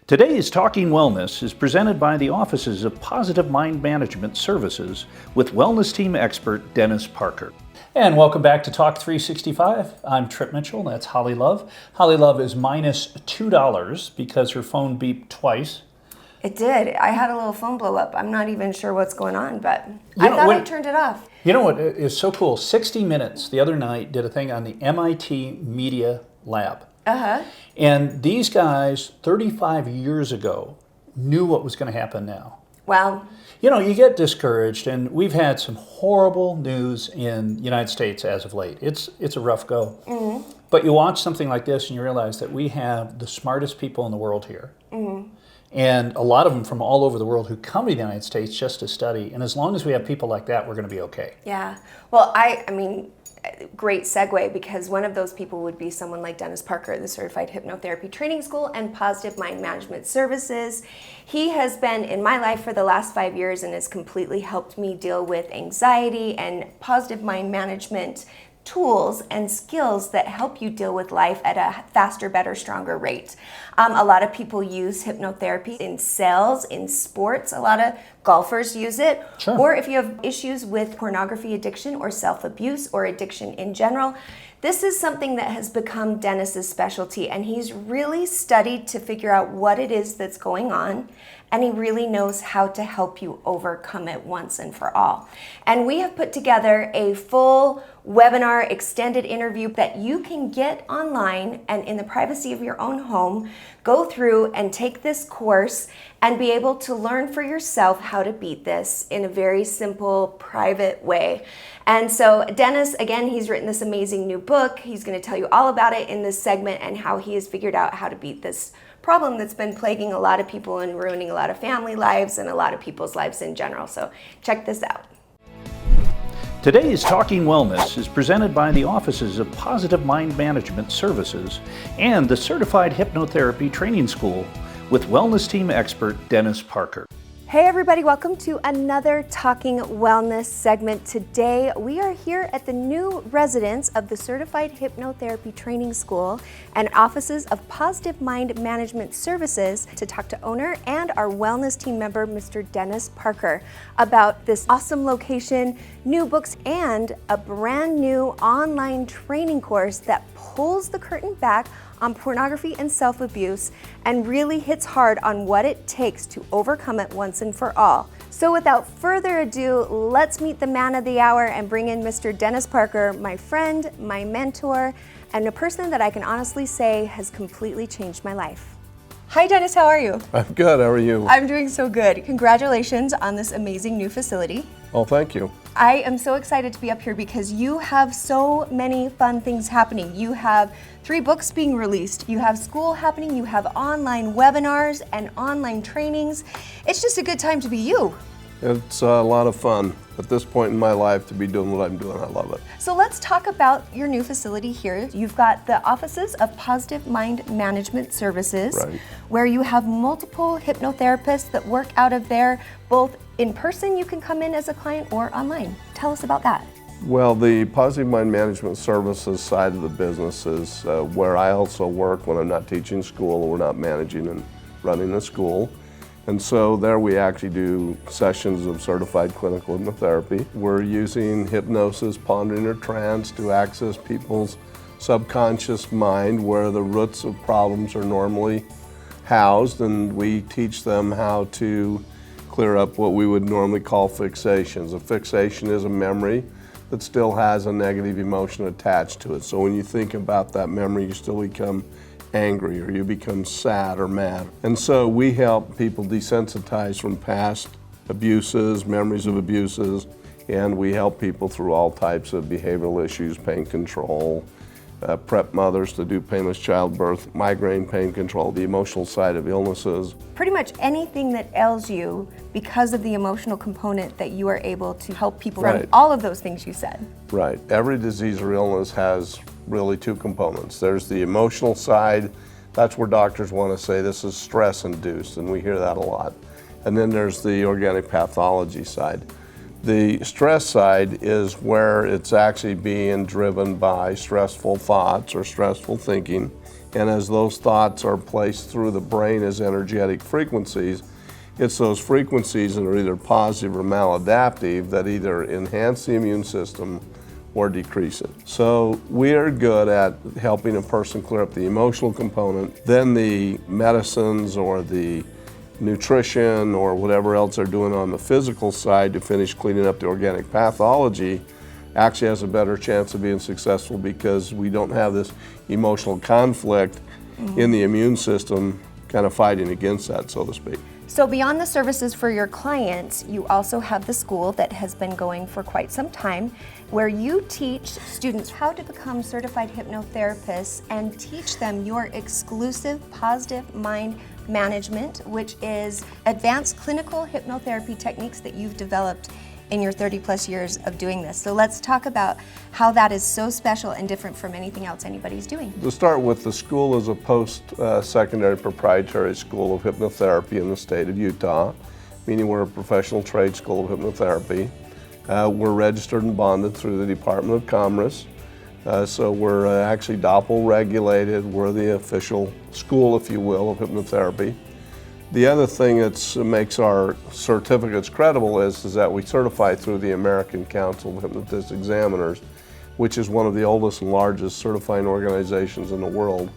Today's Talking Wellness is presented by the offices of Positive Mind Management Services with wellness team expert Dennis Parker. And welcome back to Talk 365. I'm Trip Mitchell, that's Holly Love. Holly Love is minus $2 because her phone beeped twice. It did. I had a little phone blow up. I'm not even sure what's going on, but I thought I turned it off. You know what is so cool? 60 Minutes the other night did a thing on the MIT Media Lab. And these guys, 35 years ago, knew what was going to happen now. Wow. You know, you get discouraged, and we've had some horrible news in the United States as of late. It's a rough go. Mm-hmm. But you watch something like this, and you realize that we have the smartest people in the world here. Mm-hmm. And a lot of them from all over the world who come to the United States just to study. And as long as we have people like that, we're going to be okay. Yeah. Well, I mean, great segue, because one of those people would be someone like Dennis Parker, the Certified Hypnotherapy Training School and Positive Mind Management Services. He has been in my life for the last 5 years and has completely helped me deal with anxiety and positive mind management tools and skills that help you deal with life at a faster, better, stronger rate. A lot of people use hypnotherapy in sales, in sports. A lot of golfers use it. Sure. Or if you have issues with pornography addiction or self-abuse or addiction in general, this is something that has become Dennis's specialty, and he's really studied to figure out what it is that's going on, and he really knows how to help you overcome it once and for all. And we have put together a full webinar extended interview that you can get online and in the privacy of your own home, go through and take this course and be able to learn for yourself how to beat this in a very simple, private way. And so Dennis, again, he's written this amazing new book. He's going to tell you all about it in this segment and how he has figured out how to beat this problem that's been plaguing a lot of people and ruining a lot of family lives and a lot of people's lives in general. So check this out. Today's Talking Wellness is presented by the offices of Positive Mind Management Services and the Certified Hypnotherapy Training School with wellness team expert Dennis Parker. Hey everybody, welcome to another Talking Wellness segment. Today we are here at the new residence of the Certified Hypnotherapy Training School and offices of Positive Mind Management Services to talk to owner and our wellness team member, Mr. Dennis Parker, about this awesome location, new books, and a brand new online training course that pulls the curtain back on pornography and self-abuse and really hits hard on what it takes to overcome it once and for all. So without further ado, let's meet the man of the hour and bring in Mr. Dennis Parker, my friend, my mentor, and a person that I can honestly say has completely changed my life. Hi Dennis, how are you? I'm good, how are you? I'm doing so good. Congratulations on this amazing new facility. Oh, thank you. I am so excited to be up here because you have so many fun things happening. You have 3 books being released, you have school happening, you have online webinars and online trainings. It's just a good time to be you. It's a lot of fun at this point in my life to be doing what I'm doing. I love it. So let's talk about your new facility here. You've got the offices of Positive Mind Management Services, Right. where you have multiple hypnotherapists that work out of there, both in person, you can come in as a client, or online. Tell us about that. Well, the Positive Mind Management Services side of the business is where I also work when I'm not teaching school or we're not managing and running a school. And so there we actually do sessions of certified clinical hypnotherapy. We're using hypnosis, pondering, or trance to access people's subconscious mind where the roots of problems are normally housed, and we teach them how to clear up what we would normally call fixations. A fixation is a memory that still has a negative emotion attached to it. So when you think about that memory, you still become angry or you become sad or mad. And so we help people desensitize from past abuses, memories of abuses, and we help people through all types of behavioral issues, pain control, prep mothers to do painless childbirth, migraine pain control, the emotional side of illnesses. Pretty much anything that ails you because of the emotional component that you are able to help people from Right. all of those things you said. Right. Every disease or illness has really 2 components. There's the emotional side. That's where doctors want to say this is stress induced, and we hear that a lot. And then there's the organic pathology side. The stress side is where it's actually being driven by stressful thoughts or stressful thinking, And as those thoughts are placed through the brain as energetic frequencies, it's those frequencies that are either positive or maladaptive that either enhance the immune system or decrease it. So we are good at helping a person clear up the emotional component. Then the medicines or the nutrition or whatever else they're doing on the physical side to finish cleaning up the organic pathology actually has a better chance of being successful because we don't have this emotional conflict in the immune system kind of fighting against that, so to speak. So beyond the services for your clients, you also have the school that has been going for quite some time, where you teach students how to become certified hypnotherapists and teach them your exclusive positive mind management, which is advanced clinical hypnotherapy techniques that you've developed in your 30 plus years of doing this. So let's talk about how that is so special and different from anything else anybody's doing. To start with, the school is a post-secondary proprietary school of hypnotherapy in the state of Utah, meaning we're a professional trade school of hypnotherapy. We're registered and bonded through the Department of Commerce, so we're actually DOPL regulated. We're the official school, if you will, of hypnotherapy. The other thing that makes our certificates credible is that we certify through the American Council of Hypnotist Examiners, which is one of the oldest and largest certifying organizations in the world.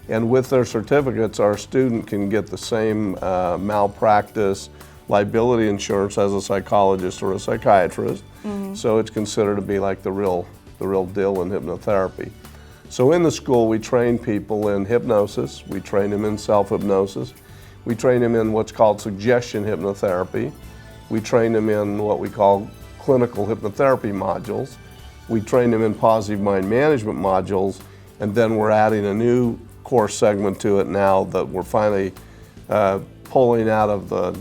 And with their certificates, our student can get the same malpractice liability insurance as a psychologist or a psychiatrist. So it's considered to be like the real deal in hypnotherapy. So in the school, we train people in hypnosis, we train them in self-hypnosis, we train them in what's called suggestion hypnotherapy. We train them in what we call clinical hypnotherapy modules. We train them in positive mind management modules, and then we're adding a new course segment to it now that we're finally pulling out of the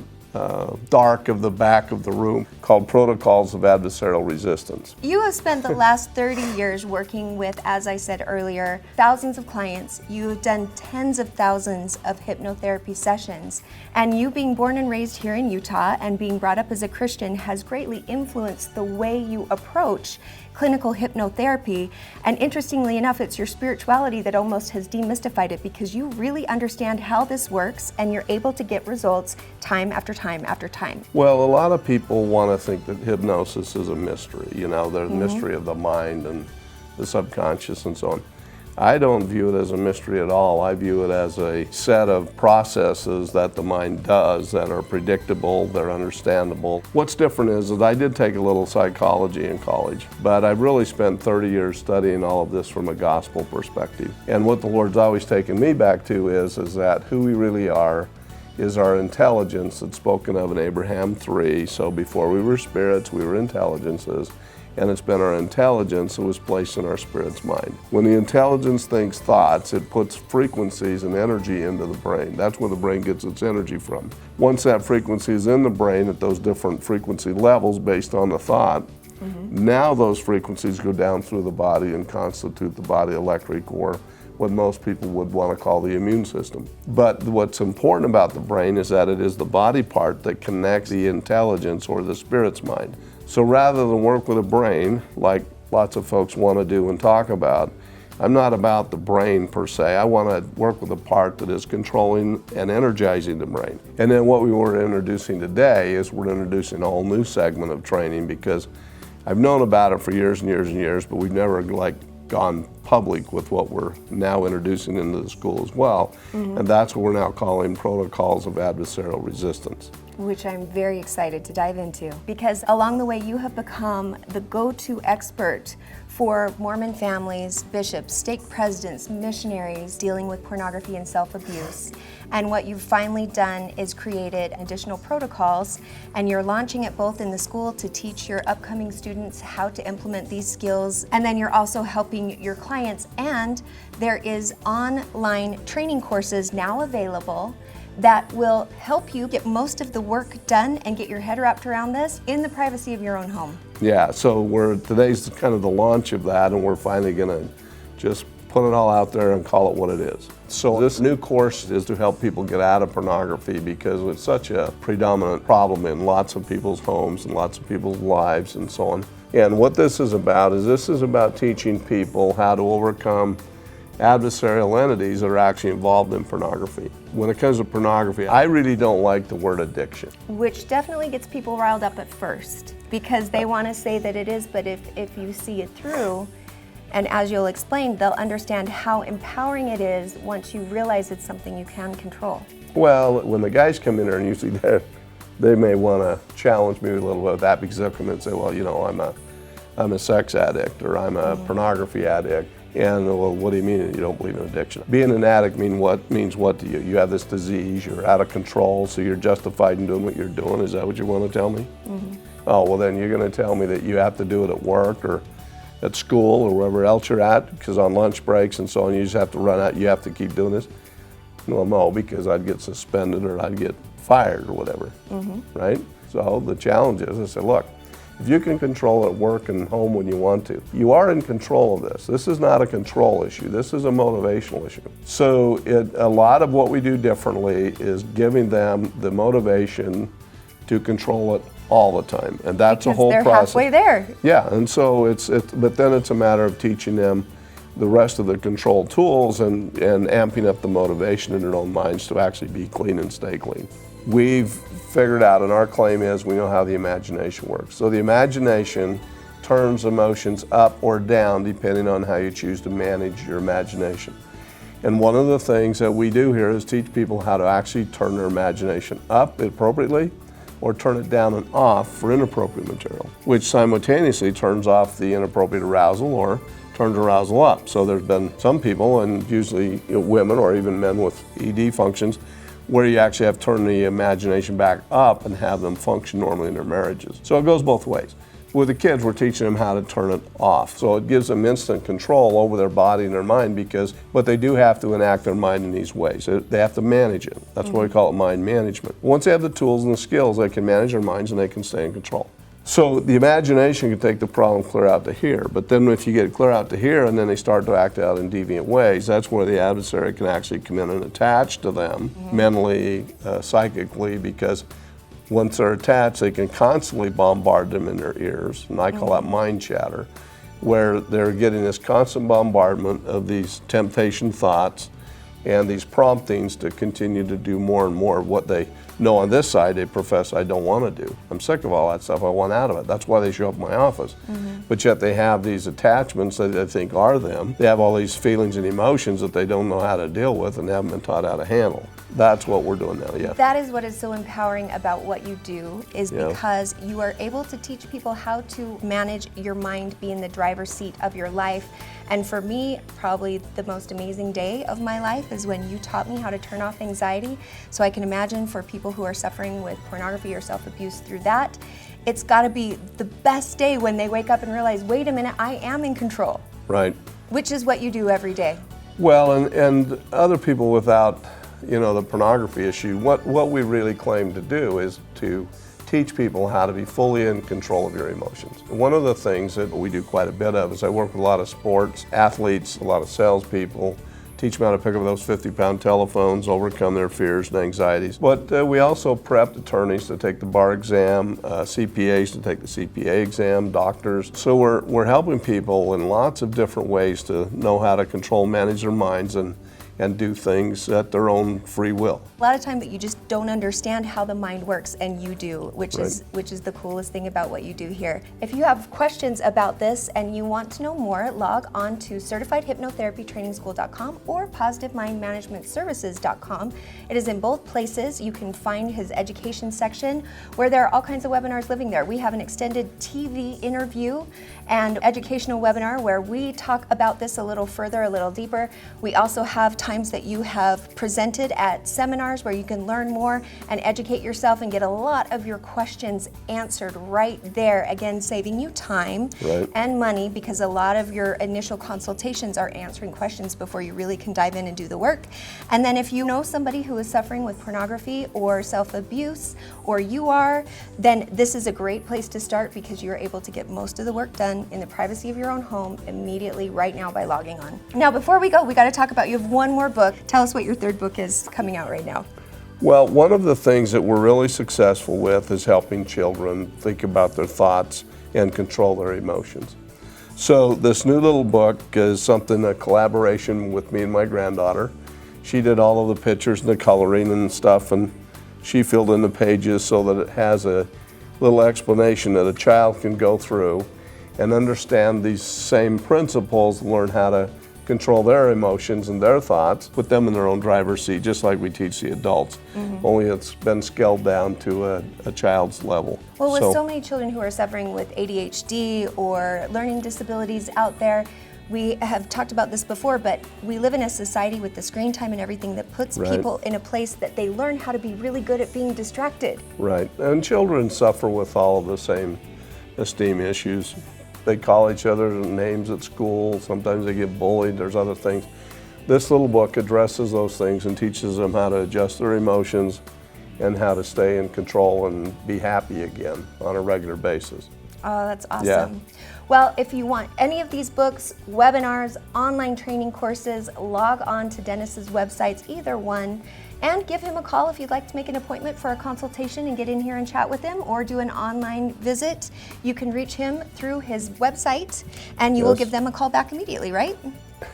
dark of the back of the room, called Protocols of Adversarial Resistance. You have spent the last 30 years working with, as I said earlier, thousands of clients. You've done tens of thousands of hypnotherapy sessions. And you being born and raised here in Utah and being brought up as a Christian has greatly influenced the way you approach clinical hypnotherapy. And interestingly enough, it's your spirituality that almost has demystified it, because you really understand how this works and you're able to get results time after time after time. Well, a lot of people want to think that hypnosis is a mystery, you know, the mystery of the mind and the subconscious and so on. I don't view it as a mystery at all. I view it as a set of processes that the mind does that are predictable, they're understandable. What's different is that I did take a little psychology in college, but I've really spent 30 years studying all of this from a gospel perspective. And what the Lord's always taken me back to is that who we really are is our intelligence that's spoken of in Abraham 3. So before we were spirits, we were intelligences. And it's been our intelligence that was placed in our spirit's mind. When the intelligence thinks thoughts, it puts frequencies and energy into the brain. That's where the brain gets its energy from. Once that frequency is in the brain at those different frequency levels based on the thought, now those frequencies go down through the body and constitute the body electric, or what most people would want to call the immune system. But what's important about the brain is that it is the body part that connects the intelligence or the spirit's mind. So rather than work with a brain, like lots of folks want to do and talk about, I'm not about the brain per se. I want to work with a part that is controlling and energizing the brain. And then what we were introducing today is we're introducing a whole new segment of training, because I've known about it for years and years and years, but we've never gone public with what we're now introducing into the school as well. And that's what we're now calling Protocols of Adversarial Resistance. Which I'm very excited to dive into, because along the way you have become the go-to expert for Mormon families, bishops, stake presidents, missionaries dealing with pornography and self-abuse. And what you've finally done is created additional protocols, and you're launching it both in the school to teach your upcoming students how to implement these skills, and then you're also helping your clients. And there is online training courses now available that will help you get most of the work done and get your head wrapped around this in the privacy of your own home. Yeah, so today's kind of the launch of that, and we're finally going to just put it all out there and call it what it is. So this new course is to help people get out of pornography, because it's such a predominant problem in lots of people's homes and lots of people's lives and so on. And what this is about teaching people how to overcome adversarial entities that are actually involved in pornography. When it comes to pornography, I really don't like the word addiction. Which definitely gets people riled up at first because they want to say that it is, but if you see it through, and as you'll explain, they'll understand how empowering it is once you realize it's something you can control. Well, when the guys come in there, and usually they may want to challenge me a little bit with that, because they'll come in and say, well, you know, I'm a sex addict, or I'm a pornography addict. And, well, what do you mean you don't believe in addiction? Being an addict means what to you? You have this disease, you're out of control, so you're justified in doing what you're doing. Is that what you want to tell me? Mm-hmm. Oh, well, then you're going to tell me that you have to do it at work or at school or wherever else you're at, because on lunch breaks and so on, you just have to run out, you have to keep doing this? Well, no, because I'd get suspended or I'd get fired or whatever, right? So the challenge is, I said, look, if you can control it at work and home when you want to, you are in control of this. This is not a control issue. This is a motivational issue. So a lot of what we do differently is giving them the motivation to control it all the time. And that's a whole they're process. Halfway there. Yeah, and so but then it's a matter of teaching them the rest of the control tools and amping up the motivation in their own minds to actually be clean and stay clean. We've figured out, and our claim is, we know how the imagination works. So the imagination turns emotions up or down depending on how you choose to manage your imagination. And one of the things that we do here is teach people how to actually turn their imagination up appropriately or turn it down and off for inappropriate material, which simultaneously turns off the inappropriate arousal or turns arousal up. So there's been some people, and usually women or even men with ED functions, where you actually have to turn the imagination back up and have them function normally in their marriages. So it goes both ways. With the kids, we're teaching them how to turn it off. So it gives them instant control over their body and their mind, but they do have to enact their mind in these ways. They have to manage it. That's why we call it mind management. Once they have the tools and the skills, they can manage their minds and they can stay in control. So the imagination can take the problem clear out to here, but then if you get it clear out to here and then they start to act out in deviant ways, that's where the adversary can actually come in and attach to them mentally, psychically, because once they're attached, they can constantly bombard them in their ears, and I call that mind chatter, where they're getting this constant bombardment of these temptation thoughts and these promptings to continue to do more and more of what they know on this side they profess I don't want to do. I'm sick of all that stuff, I want out of it. That's why they show up in my office. But yet they have these attachments that they think are them. They have all these feelings and emotions that they don't know how to deal with and haven't been taught how to handle. That's what we're doing now, yeah. That is what is so empowering about what you do, is because you are able to teach people how to manage your mind, be in the driver's seat of your life. And for me, probably the most amazing day of my life is when you taught me how to turn off anxiety. So I can imagine for people who are suffering with pornography or self-abuse through that, it's got to be the best day when they wake up and realize, wait a minute, I am in control. Right. Which is what you do every day. Well, and other people without, the pornography issue, what we really claim to do is to teach people how to be fully in control of your emotions. One of the things that we do quite a bit of is I work with a lot of sports athletes, a lot of salespeople, teach them how to pick up those 50-pound telephones, overcome their fears and anxieties. But we also prep attorneys to take the bar exam, CPAs to take the CPA exam, doctors. So we're helping people in lots of different ways to know how to control, manage their minds and do things at their own free will. A lot of time that you just don't understand how the mind works, and you do, which is the coolest thing about what you do here. If you have questions about this and you want to know more, log on to CertifiedHypnotherapyTrainingschool.com or PositiveMindManagementServices.com. It is in both places. You can find his education section where there are all kinds of webinars living there. We have an extended TV interview and educational webinar where we talk about this a little further, a little deeper. We also have times that you have presented at seminars where you can learn more and educate yourself and get a lot of your questions answered right there. Again, saving you time and money, because a lot of your initial consultations are answering questions before you really can dive in and do the work. And then if you know somebody who is suffering with pornography or self-abuse, or you are, then this is a great place to start, because you're able to get most of the work done in the privacy of your own home immediately right now by logging on. Now, before we go, we got to talk about, you have one more book. Tell us what your third book is coming out right now. Well, one of the things that we're really successful with is helping children think about their thoughts and control their emotions. So this new little book is a collaboration with me and my granddaughter. She did all of the pictures and the coloring and stuff, and she filled in the pages so that it has a little explanation that a child can go through and understand these same principles and learn how to control their emotions and their thoughts, put them in their own driver's seat, just like we teach the adults. Only it's been scaled down to a child's level. Well, with so many children who are suffering with ADHD or learning disabilities out there, we have talked about this before, but we live in a society with the screen time and everything that puts people in a place that they learn how to be really good at being distracted. Right, and children suffer with all of the same esteem issues. They call each other names at school, sometimes they get bullied, there's other things. This little book addresses those things and teaches them how to adjust their emotions and how to stay in control and be happy again on a regular basis. Oh, that's awesome. Yeah. Well, if you want any of these books, webinars, online training courses, log on to Dennis's websites, either one, and give him a call if you'd like to make an appointment for a consultation and get in here and chat with him or do an online visit. You can reach him through his website, and you will give them a call back immediately, right?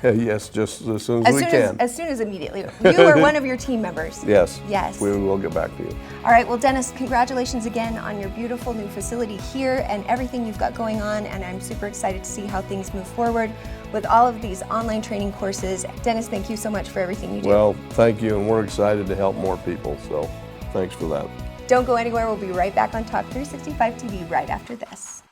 Yes, just as soon as we can. As soon as immediately. You or one of your team members. Yes. Yes. We will get back to you. All right, well, Dennis, congratulations again on your beautiful new facility here and everything you've got going on, and I'm super excited to see how things move forward with all of these online training courses. Dennis, thank you so much for everything you do. Well, thank you, and we're excited to help more people, so thanks for that. Don't go anywhere. We'll be right back on Talk 365 TV right after this.